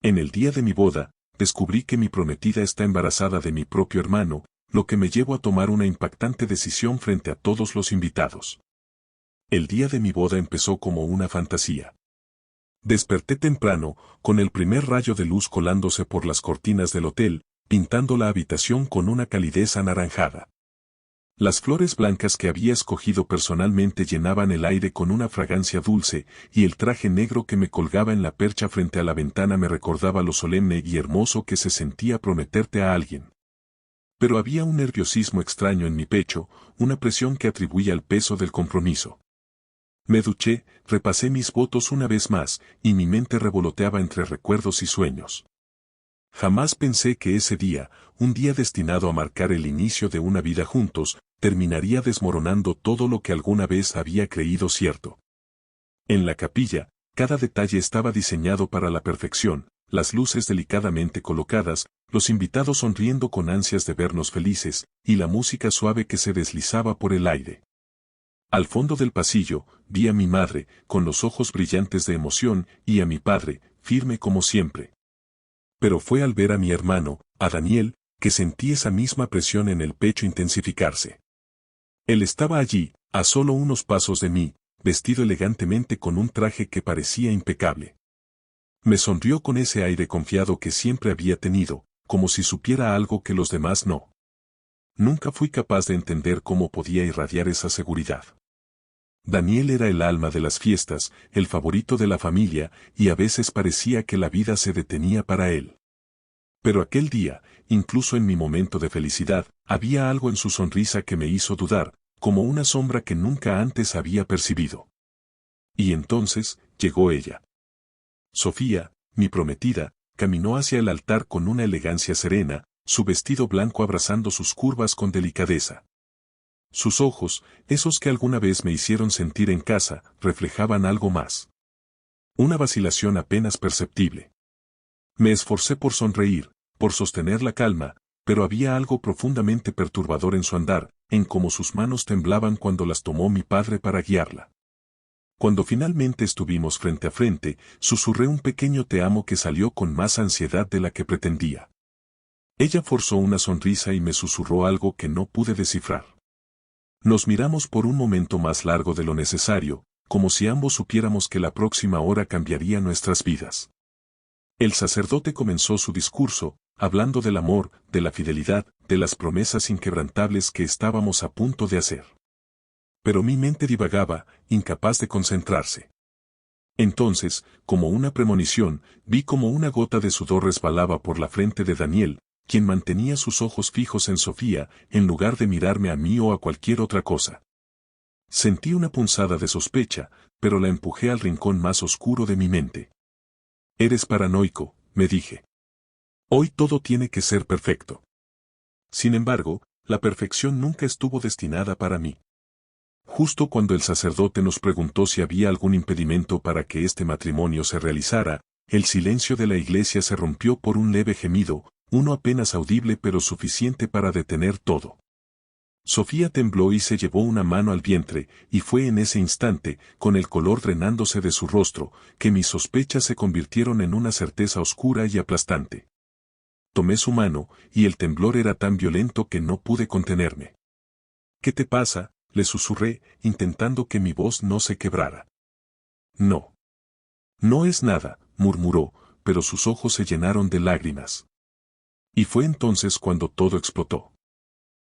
En el día de mi boda, descubrí que mi prometida está embarazada de mi propio hermano, lo que me llevó a tomar una impactante decisión frente a todos los invitados. El día de mi boda empezó como una fantasía. Desperté temprano, con el primer rayo de luz colándose por las cortinas del hotel, pintando la habitación con una calidez anaranjada. Las flores blancas que había escogido personalmente llenaban el aire con una fragancia dulce, y el traje negro que me colgaba en la percha frente a la ventana me recordaba lo solemne y hermoso que se sentía prometerte a alguien. Pero había un nerviosismo extraño en mi pecho, una presión que atribuía al peso del compromiso. Me duché, repasé mis votos una vez más, y mi mente revoloteaba entre recuerdos y sueños. Jamás pensé que ese día, un día destinado a marcar el inicio de una vida juntos, terminaría desmoronando todo lo que alguna vez había creído cierto. En la capilla, cada detalle estaba diseñado para la perfección, las luces delicadamente colocadas, los invitados sonriendo con ansias de vernos felices, y la música suave que se deslizaba por el aire. Al fondo del pasillo, vi a mi madre, con los ojos brillantes de emoción, y a mi padre, firme como siempre. Pero fue al ver a mi hermano, a Daniel, que sentí esa misma presión en el pecho intensificarse. Él estaba allí, a solo unos pasos de mí, vestido elegantemente con un traje que parecía impecable. Me sonrió con ese aire confiado que siempre había tenido, como si supiera algo que los demás no. Nunca fui capaz de entender cómo podía irradiar esa seguridad. Daniel era el alma de las fiestas, el favorito de la familia, y a veces parecía que la vida se detenía para él. Pero aquel día, incluso en mi momento de felicidad, había algo en su sonrisa que me hizo dudar, como una sombra que nunca antes había percibido. Y entonces, llegó ella. Sofía, mi prometida, caminó hacia el altar con una elegancia serena, su vestido blanco abrazando sus curvas con delicadeza. Sus ojos, esos que alguna vez me hicieron sentir en casa, reflejaban algo más. Una vacilación apenas perceptible. Me esforcé por sonreír, por sostener la calma, pero había algo profundamente perturbador en su andar, en cómo sus manos temblaban cuando las tomó mi padre para guiarla. Cuando finalmente estuvimos frente a frente, susurré un pequeño te amo que salió con más ansiedad de la que pretendía. Ella forzó una sonrisa y me susurró algo que no pude descifrar. Nos miramos por un momento más largo de lo necesario, como si ambos supiéramos que la próxima hora cambiaría nuestras vidas. El sacerdote comenzó su discurso, hablando del amor, de la fidelidad, de las promesas inquebrantables que estábamos a punto de hacer. Pero mi mente divagaba, incapaz de concentrarse. Entonces, como una premonición, vi como una gota de sudor resbalaba por la frente de Daniel, quien mantenía sus ojos fijos en Sofía, en lugar de mirarme a mí o a cualquier otra cosa. Sentí una punzada de sospecha, pero la empujé al rincón más oscuro de mi mente. Eres paranoico, me dije. Hoy todo tiene que ser perfecto. Sin embargo, la perfección nunca estuvo destinada para mí. Justo cuando el sacerdote nos preguntó si había algún impedimento para que este matrimonio se realizara, el silencio de la iglesia se rompió por un leve gemido, uno apenas audible pero suficiente para detener todo. Sofía tembló y se llevó una mano al vientre, y fue en ese instante, con el color drenándose de su rostro, que mis sospechas se convirtieron en una certeza oscura y aplastante. Tomé su mano, y el temblor era tan violento que no pude contenerme. ¿Qué te pasa?, le susurré, intentando que mi voz no se quebrara. No. No es nada, murmuró, pero sus ojos se llenaron de lágrimas. Y fue entonces cuando todo explotó.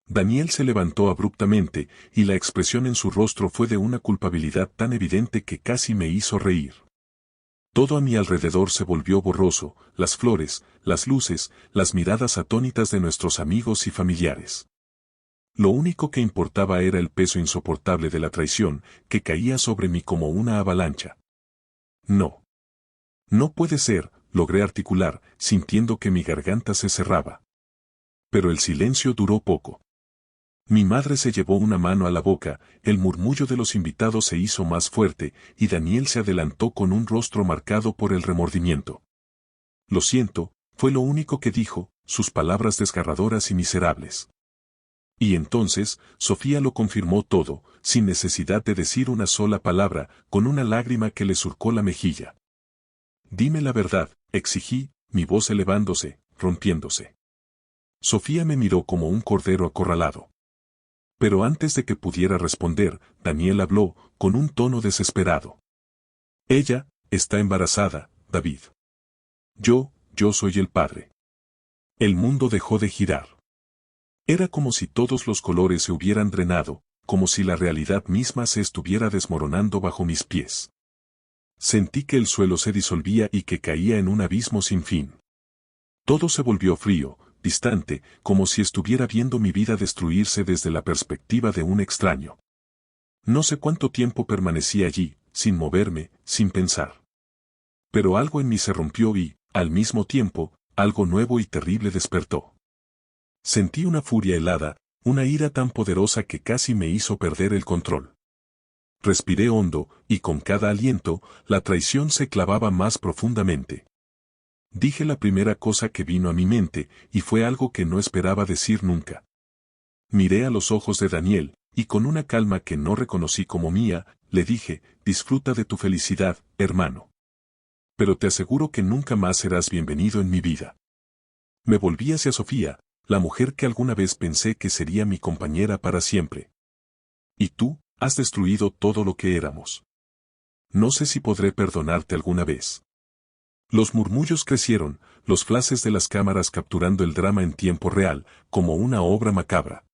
Daniel se levantó abruptamente, y la expresión en su rostro fue de una culpabilidad tan evidente que casi me hizo reír. Todo a mi alrededor se volvió borroso, las flores, las luces, las miradas atónitas de nuestros amigos y familiares. Lo único que importaba era el peso insoportable de la traición, que caía sobre mí como una avalancha. No. No puede ser, logré articular, sintiendo que mi garganta se cerraba. Pero el silencio duró poco. Mi madre se llevó una mano a la boca, el murmullo de los invitados se hizo más fuerte, y Daniel se adelantó con un rostro marcado por el remordimiento. Lo siento, fue lo único que dijo, sus palabras desgarradoras y miserables. Y entonces, Sofía lo confirmó todo, sin necesidad de decir una sola palabra, con una lágrima que le surcó la mejilla. Dime la verdad, exigí, mi voz elevándose, rompiéndose. Sofía me miró como un cordero acorralado. Pero antes de que pudiera responder, Daniel habló, con un tono desesperado. Ella, está embarazada, David. Yo soy el padre. El mundo dejó de girar. Era como si todos los colores se hubieran drenado, como si la realidad misma se estuviera desmoronando bajo mis pies. Sentí que el suelo se disolvía y que caía en un abismo sin fin. Todo se volvió frío, distante, como si estuviera viendo mi vida destruirse desde la perspectiva de un extraño. No sé cuánto tiempo permanecí allí, sin moverme, sin pensar. Pero algo en mí se rompió y, al mismo tiempo, algo nuevo y terrible despertó. Sentí una furia helada, una ira tan poderosa que casi me hizo perder el control. Respiré hondo, y con cada aliento, la traición se clavaba más profundamente. Dije la primera cosa que vino a mi mente, y fue algo que no esperaba decir nunca. Miré a los ojos de Daniel, y con una calma que no reconocí como mía, le dije, disfruta de tu felicidad, hermano. Pero te aseguro que nunca más serás bienvenido en mi vida. Me volví hacia Sofía, la mujer que alguna vez pensé que sería mi compañera para siempre. Y tú, has destruido todo lo que éramos. No sé si podré perdonarte alguna vez. Los murmullos crecieron, los flashes de las cámaras capturando el drama en tiempo real, como una obra macabra.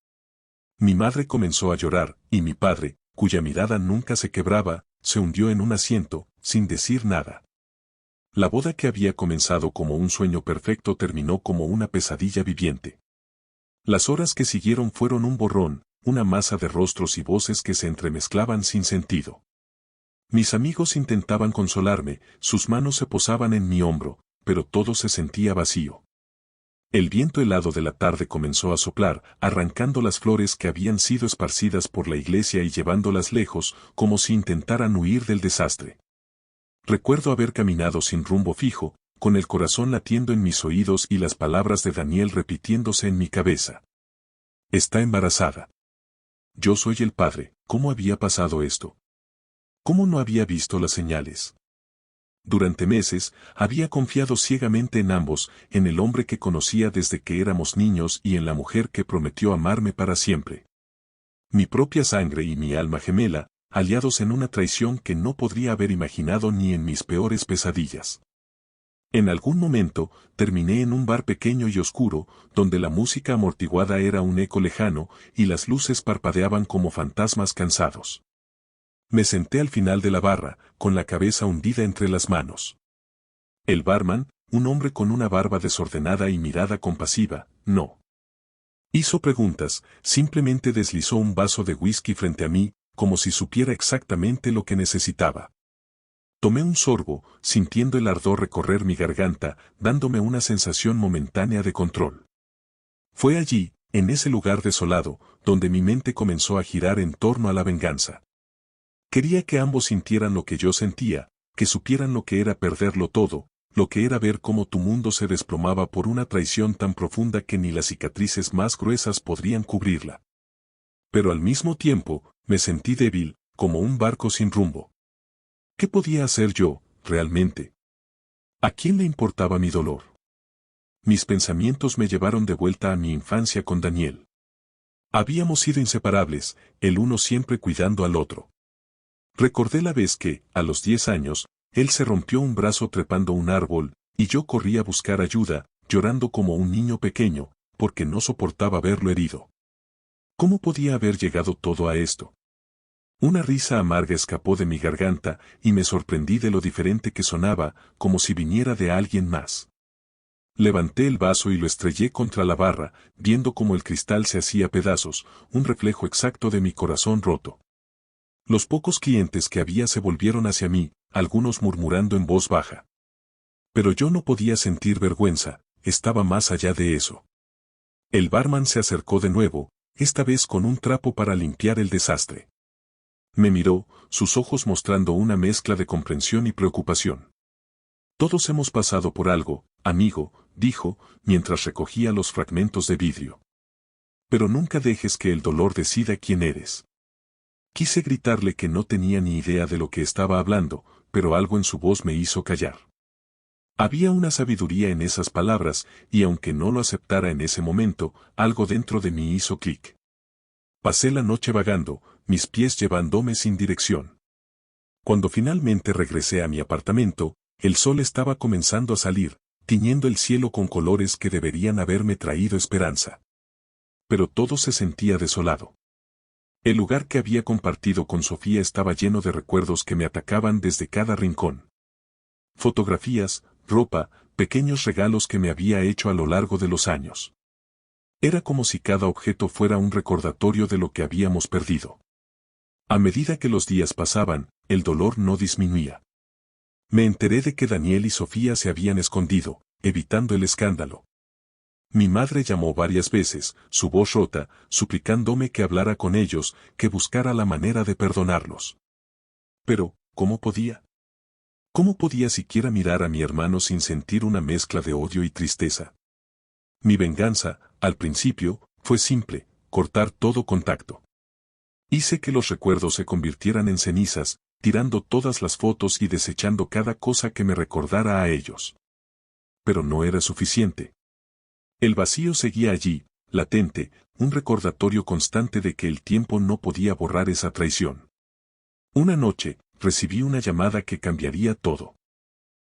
Mi madre comenzó a llorar, y mi padre, cuya mirada nunca se quebraba, se hundió en un asiento, sin decir nada. La boda que había comenzado como un sueño perfecto terminó como una pesadilla viviente. Las horas que siguieron fueron un borrón, una masa de rostros y voces que se entremezclaban sin sentido. Mis amigos intentaban consolarme, sus manos se posaban en mi hombro, pero todo se sentía vacío. El viento helado de la tarde comenzó a soplar, arrancando las flores que habían sido esparcidas por la iglesia y llevándolas lejos, como si intentaran huir del desastre. Recuerdo haber caminado sin rumbo fijo, con el corazón latiendo en mis oídos y las palabras de Daniel repitiéndose en mi cabeza. Está embarazada. Yo soy el padre, ¿cómo había pasado esto? ¿Cómo no había visto las señales? Durante meses, había confiado ciegamente en ambos, en el hombre que conocía desde que éramos niños y en la mujer que prometió amarme para siempre. Mi propia sangre y mi alma gemela, aliados en una traición que no podría haber imaginado ni en mis peores pesadillas. En algún momento, terminé en un bar pequeño y oscuro, donde la música amortiguada era un eco lejano, y las luces parpadeaban como fantasmas cansados. Me senté al final de la barra, con la cabeza hundida entre las manos. El barman, un hombre con una barba desordenada y mirada compasiva, no hizo preguntas, simplemente deslizó un vaso de whisky frente a mí, como si supiera exactamente lo que necesitaba. Tomé un sorbo, sintiendo el ardor recorrer mi garganta, dándome una sensación momentánea de control. Fue allí, en ese lugar desolado, donde mi mente comenzó a girar en torno a la venganza. Quería que ambos sintieran lo que yo sentía, que supieran lo que era perderlo todo, lo que era ver cómo tu mundo se desplomaba por una traición tan profunda que ni las cicatrices más gruesas podrían cubrirla. Pero al mismo tiempo, me sentí débil, como un barco sin rumbo. ¿Qué podía hacer yo, realmente? ¿A quién le importaba mi dolor? Mis pensamientos me llevaron de vuelta a mi infancia con Daniel. Habíamos sido inseparables, el uno siempre cuidando al otro. Recordé la vez que, a los 10 años, él se rompió un brazo trepando un árbol, y yo corrí a buscar ayuda, llorando como un niño pequeño, porque no soportaba verlo herido. ¿Cómo podía haber llegado todo a esto? Una risa amarga escapó de mi garganta, y me sorprendí de lo diferente que sonaba, como si viniera de alguien más. Levanté el vaso y lo estrellé contra la barra, viendo cómo el cristal se hacía pedazos, un reflejo exacto de mi corazón roto. Los pocos clientes que había se volvieron hacia mí, algunos murmurando en voz baja. Pero yo no podía sentir vergüenza, estaba más allá de eso. El barman se acercó de nuevo, esta vez con un trapo para limpiar el desastre. Me miró, sus ojos mostrando una mezcla de comprensión y preocupación. Todos hemos pasado por algo, amigo, dijo, mientras recogía los fragmentos de vidrio. Pero nunca dejes que el dolor decida quién eres. Quise gritarle que no tenía ni idea de lo que estaba hablando, pero algo en su voz me hizo callar. Había una sabiduría en esas palabras, y aunque no lo aceptara en ese momento, algo dentro de mí hizo clic. Pasé la noche vagando, mis pies llevándome sin dirección. Cuando finalmente regresé a mi apartamento, el sol estaba comenzando a salir, tiñendo el cielo con colores que deberían haberme traído esperanza. Pero todo se sentía desolado. El lugar que había compartido con Sofía estaba lleno de recuerdos que me atacaban desde cada rincón. Fotografías, ropa, pequeños regalos que me había hecho a lo largo de los años. Era como si cada objeto fuera un recordatorio de lo que habíamos perdido. A medida que los días pasaban, el dolor no disminuía. Me enteré de que Daniel y Sofía se habían escondido, evitando el escándalo. Mi madre llamó varias veces, su voz rota, suplicándome que hablara con ellos, que buscara la manera de perdonarlos. Pero, ¿cómo podía? ¿Cómo podía siquiera mirar a mi hermano sin sentir una mezcla de odio y tristeza? Mi venganza, al principio, fue simple, cortar todo contacto. Hice que los recuerdos se convirtieran en cenizas, tirando todas las fotos y desechando cada cosa que me recordara a ellos. Pero no era suficiente. El vacío seguía allí, latente, un recordatorio constante de que el tiempo no podía borrar esa traición. Una noche, recibí una llamada que cambiaría todo.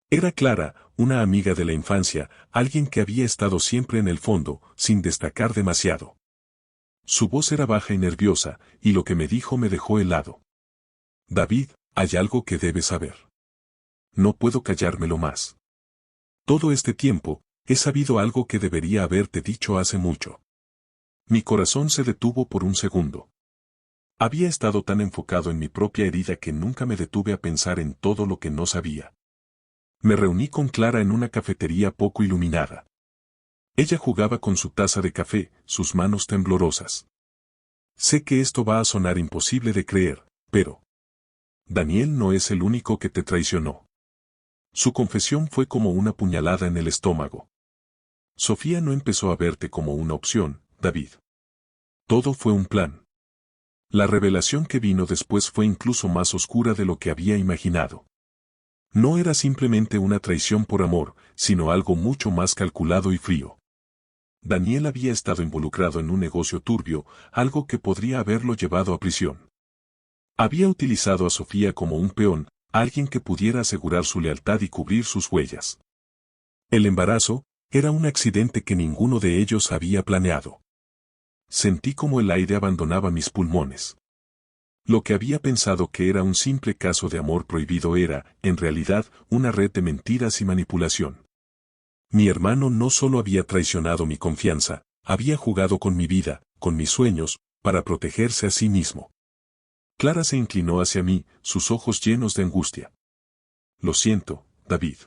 Era Clara, una amiga de la infancia, alguien que había estado siempre en el fondo, sin destacar demasiado. Su voz era baja y nerviosa, y lo que me dijo me dejó helado. David, hay algo que debes saber. No puedo callármelo más. Todo este tiempo, he sabido algo que debería haberte dicho hace mucho. Mi corazón se detuvo por un segundo. Había estado tan enfocado en mi propia herida que nunca me detuve a pensar en todo lo que no sabía. Me reuní con Clara en una cafetería poco iluminada. Ella jugaba con su taza de café, sus manos temblorosas. Sé que esto va a sonar imposible de creer, pero Daniel no es el único que te traicionó. Su confesión fue como una puñalada en el estómago. Sofía no empezó a verte como una opción, David. Todo fue un plan. La revelación que vino después fue incluso más oscura de lo que había imaginado. No era simplemente una traición por amor, sino algo mucho más calculado y frío. Daniel había estado involucrado en un negocio turbio, algo que podría haberlo llevado a prisión. Había utilizado a Sofía como un peón, alguien que pudiera asegurar su lealtad y cubrir sus huellas. El embarazo era un accidente que ninguno de ellos había planeado. Sentí como el aire abandonaba mis pulmones. Lo que había pensado que era un simple caso de amor prohibido era, en realidad, una red de mentiras y manipulación. Mi hermano no solo había traicionado mi confianza, había jugado con mi vida, con mis sueños, para protegerse a sí mismo. Clara se inclinó hacia mí, sus ojos llenos de angustia. Lo siento, David.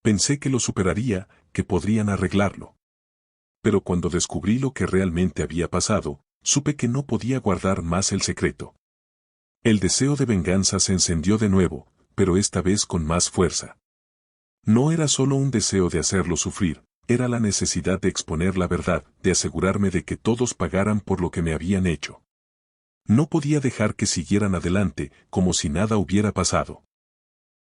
Pensé que lo superaría, que podrían arreglarlo. Pero cuando descubrí lo que realmente había pasado, supe que no podía guardar más el secreto. El deseo de venganza se encendió de nuevo, pero esta vez con más fuerza. No era solo un deseo de hacerlo sufrir, era la necesidad de exponer la verdad, de asegurarme de que todos pagaran por lo que me habían hecho. No podía dejar que siguieran adelante, como si nada hubiera pasado.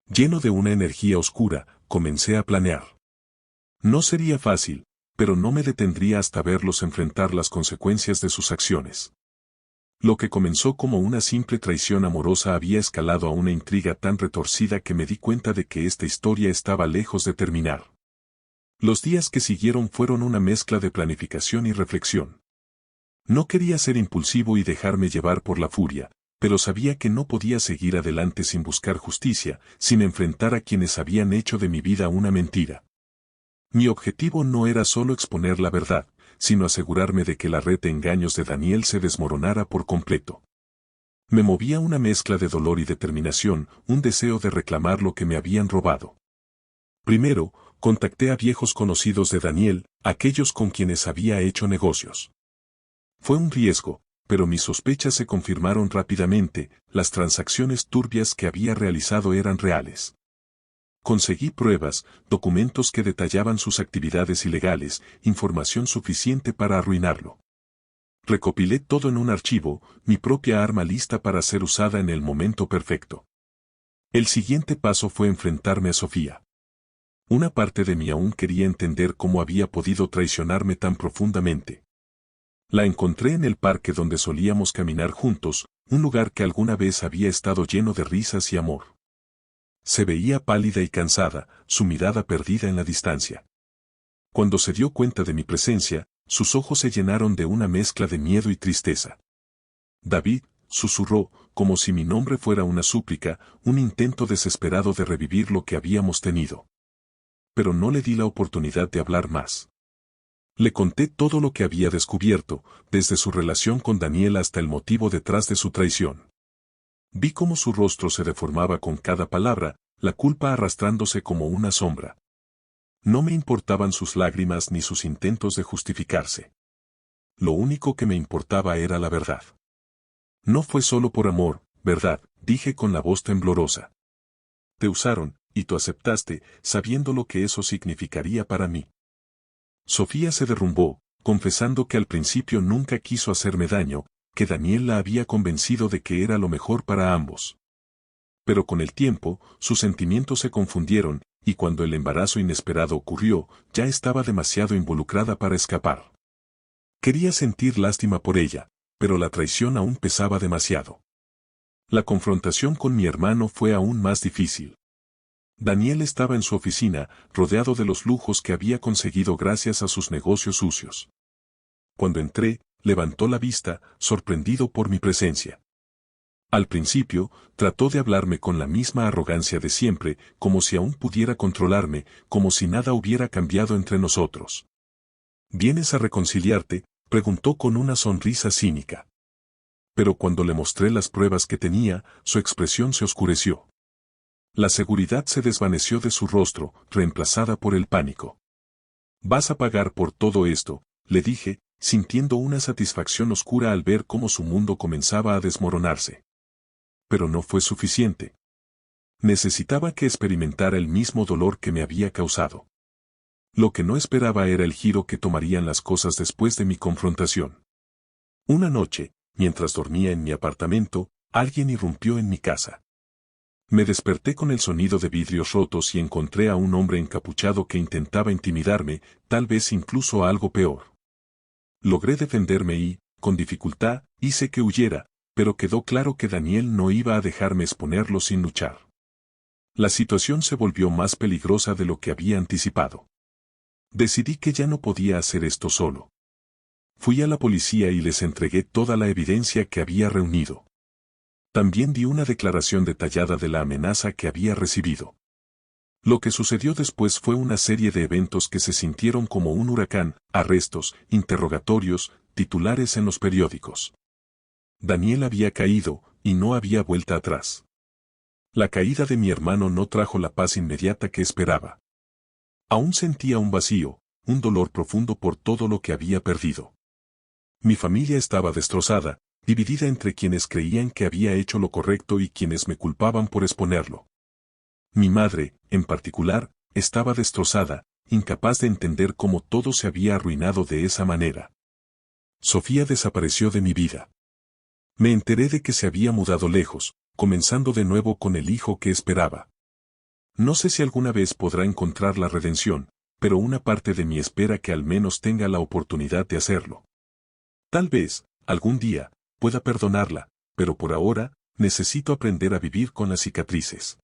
Lleno de una energía oscura, comencé a planear. No sería fácil, pero no me detendría hasta verlos enfrentar las consecuencias de sus acciones. Lo que comenzó como una simple traición amorosa había escalado a una intriga tan retorcida que me di cuenta de que esta historia estaba lejos de terminar. Los días que siguieron fueron una mezcla de planificación y reflexión. No quería ser impulsivo y dejarme llevar por la furia, pero sabía que no podía seguir adelante sin buscar justicia, sin enfrentar a quienes habían hecho de mi vida una mentira. Mi objetivo no era solo exponer la verdad, sino asegurarme de que la red de engaños de Daniel se desmoronara por completo. Me movía una mezcla de dolor y determinación, un deseo de reclamar lo que me habían robado. Primero, contacté a viejos conocidos de Daniel, aquellos con quienes había hecho negocios. Fue un riesgo, pero mis sospechas se confirmaron rápidamente, las transacciones turbias que había realizado eran reales. Conseguí pruebas, documentos que detallaban sus actividades ilegales, información suficiente para arruinarlo. Recopilé todo en un archivo, mi propia arma lista para ser usada en el momento perfecto. El siguiente paso fue enfrentarme a Sofía. Una parte de mí aún quería entender cómo había podido traicionarme tan profundamente. La encontré en el parque donde solíamos caminar juntos, un lugar que alguna vez había estado lleno de risas y amor. Se veía pálida y cansada, su mirada perdida en la distancia. Cuando se dio cuenta de mi presencia, sus ojos se llenaron de una mezcla de miedo y tristeza. David, susurró, como si mi nombre fuera una súplica, un intento desesperado de revivir lo que habíamos tenido. Pero no le di la oportunidad de hablar más. Le conté todo lo que había descubierto, desde su relación con Daniel hasta el motivo detrás de su traición. Vi cómo su rostro se deformaba con cada palabra, la culpa arrastrándose como una sombra. No me importaban sus lágrimas ni sus intentos de justificarse. Lo único que me importaba era la verdad. No fue solo por amor, ¿verdad?, dije con la voz temblorosa. Te usaron, y tú aceptaste, sabiendo lo que eso significaría para mí. Sofía se derrumbó, confesando que al principio nunca quiso hacerme daño, que Daniel la había convencido de que era lo mejor para ambos. Pero con el tiempo, sus sentimientos se confundieron, y cuando el embarazo inesperado ocurrió, ya estaba demasiado involucrada para escapar. Quería sentir lástima por ella, pero la traición aún pesaba demasiado. La confrontación con mi hermano fue aún más difícil. Daniel estaba en su oficina, rodeado de los lujos que había conseguido gracias a sus negocios sucios. Cuando entré, levantó la vista, sorprendido por mi presencia. Al principio, trató de hablarme con la misma arrogancia de siempre, como si aún pudiera controlarme, como si nada hubiera cambiado entre nosotros. ¿Vienes a reconciliarte?, preguntó con una sonrisa cínica. Pero cuando le mostré las pruebas que tenía, su expresión se oscureció. La seguridad se desvaneció de su rostro, reemplazada por el pánico. «Vas a pagar por todo esto», le dije, sintiendo una satisfacción oscura al ver cómo su mundo comenzaba a desmoronarse. Pero no fue suficiente. Necesitaba que experimentara el mismo dolor que me había causado. Lo que no esperaba era el giro que tomarían las cosas después de mi confrontación. Una noche, mientras dormía en mi apartamento, alguien irrumpió en mi casa. Me desperté con el sonido de vidrios rotos y encontré a un hombre encapuchado que intentaba intimidarme, tal vez incluso algo peor. Logré defenderme y, con dificultad, hice que huyera, pero quedó claro que Daniel no iba a dejarme exponerlo sin luchar. La situación se volvió más peligrosa de lo que había anticipado. Decidí que ya no podía hacer esto solo. Fui a la policía y les entregué toda la evidencia que había reunido. También di una declaración detallada de la amenaza que había recibido. Lo que sucedió después fue una serie de eventos que se sintieron como un huracán: arrestos, interrogatorios, titulares en los periódicos. Daniel había caído, y no había vuelta atrás. La caída de mi hermano no trajo la paz inmediata que esperaba. Aún sentía un vacío, un dolor profundo por todo lo que había perdido. Mi familia estaba destrozada, dividida entre quienes creían que había hecho lo correcto y quienes me culpaban por exponerlo. Mi madre, en particular, estaba destrozada, incapaz de entender cómo todo se había arruinado de esa manera. Sofía desapareció de mi vida. Me enteré de que se había mudado lejos, comenzando de nuevo con el hijo que esperaba. No sé si alguna vez podrá encontrar la redención, pero una parte de mí espera que al menos tenga la oportunidad de hacerlo. Tal vez, algún día, pueda perdonarla, pero por ahora, necesito aprender a vivir con las cicatrices.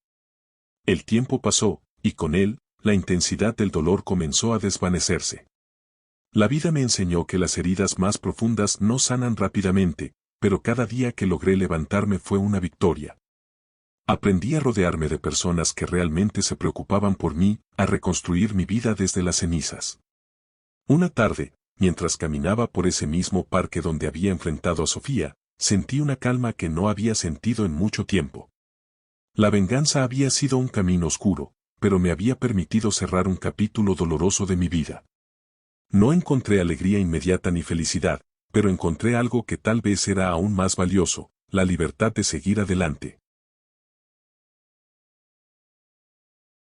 El tiempo pasó, y con él, la intensidad del dolor comenzó a desvanecerse. La vida me enseñó que las heridas más profundas no sanan rápidamente, pero cada día que logré levantarme fue una victoria. Aprendí a rodearme de personas que realmente se preocupaban por mí, a reconstruir mi vida desde las cenizas. Una tarde, mientras caminaba por ese mismo parque donde había enfrentado a Sofía, sentí una calma que no había sentido en mucho tiempo. La venganza había sido un camino oscuro, pero me había permitido cerrar un capítulo doloroso de mi vida. No encontré alegría inmediata ni felicidad, pero encontré algo que tal vez era aún más valioso: la libertad de seguir adelante.